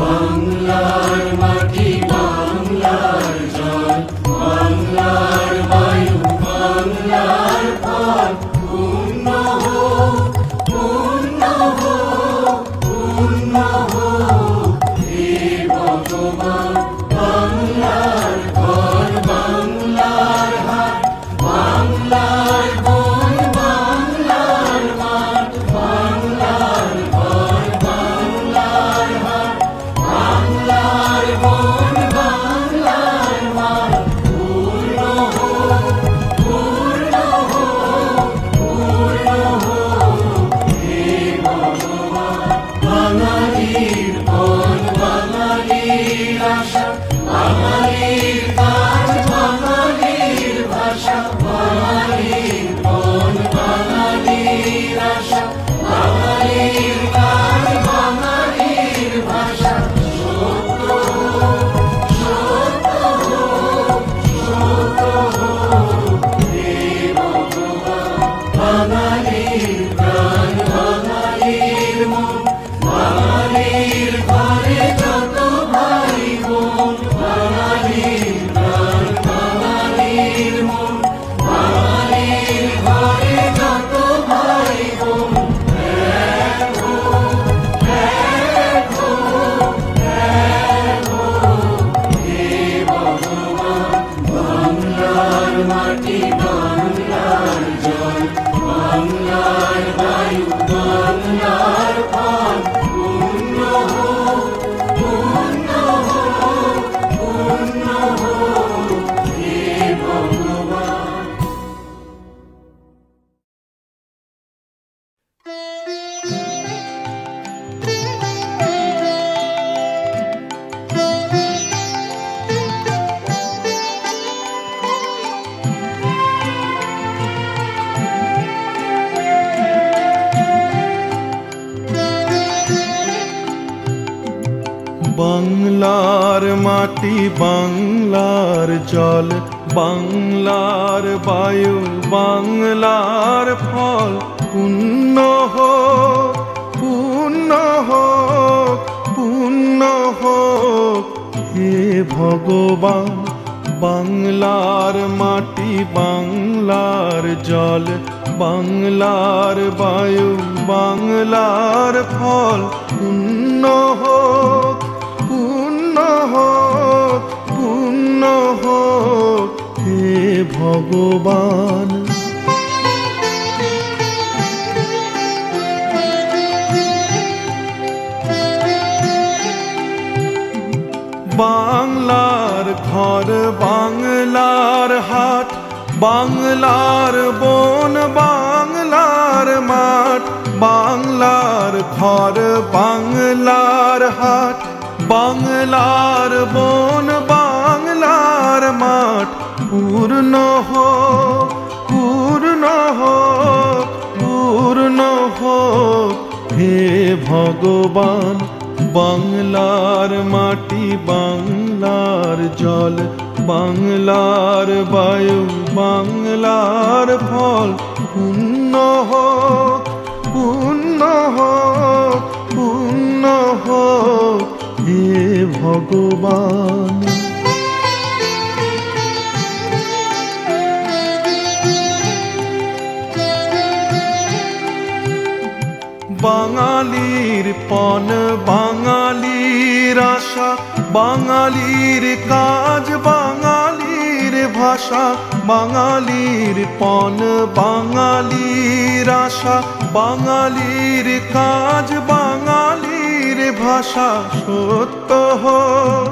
বাংলার মাটি বাংলার জল বাংলার বায়ু বাংলার ফল পূর্ণ হোক পূর্ণ হোক পূর্ণ হোক হে ভগবান। বাংলার ঘর বাংলার হাট বাংলার বন বাংলার মাঠ বাংলার ঘর বাংলার হাট বাংলার বন বাংলার মাঠ পূর্ণ হোক পূর্ণ হোক পূর্ণ হোক হে ভগবান। বাঙালির বন বাঙালির আশা বাঙালির কাজ বাঙালির ভাষা বাঙালির বন বাঙালির আশা বাঙালির কাজ বাঙালির ভাষা সত্য হোক সত্য হোক সত্য হোক হে ভগবান। বাঙালির প্রাণ বাঙালির মন বাঙালির ঘরে যত ভাই বোন বাঙালির প্রাণ বাঙালির মন বাঙালির ঘরে যত ভাই বোন এক হোক এক হোক এক হোক হে ভগবান। বাংলার মাটি বাংলার জল বাংলার বায়ু বাংলার ফল পূর্ণ হোক পূর্ণ হোক পূর্ণ হোক হে ভগবান। বাংলার মাটি বাংলার জল বাংলার বায়ু বাংলার ফল পূর্ণ হোক পূর্ণ হোক পূর্ণ হোক হে ভগবান। বাংলার মাটি বাংলার জল বাংলার বায়ু বাংলার ফল পূর্ণ হোক পূর্ণ হোক পূর্ণ হোক হে ভগবান। বাংলার ঘর বাংলার হাট বাংলার বন বাংলার মাঠ বাংলার ঘর বাংলার হাট বাংলার বন বাংলার মাঠ পূর্ণ হোক পূর্ণ হোক পূর্ণ হোক হে ভগবান। বাংলার মাটি বাংলার জল বাংলার বায়ু বাংলার ফল পূর্ণ হোক পূর্ণ হোক পূর্ণ হোক হে ভগবান। বাঙালির পণ বাঙালির আশা বাঙালির কাজ বাঙালির ভাষা বাঙালির পণ বাঙালির আশা বাঙালির কাজ বাঙালির ভাষা সত্য হোক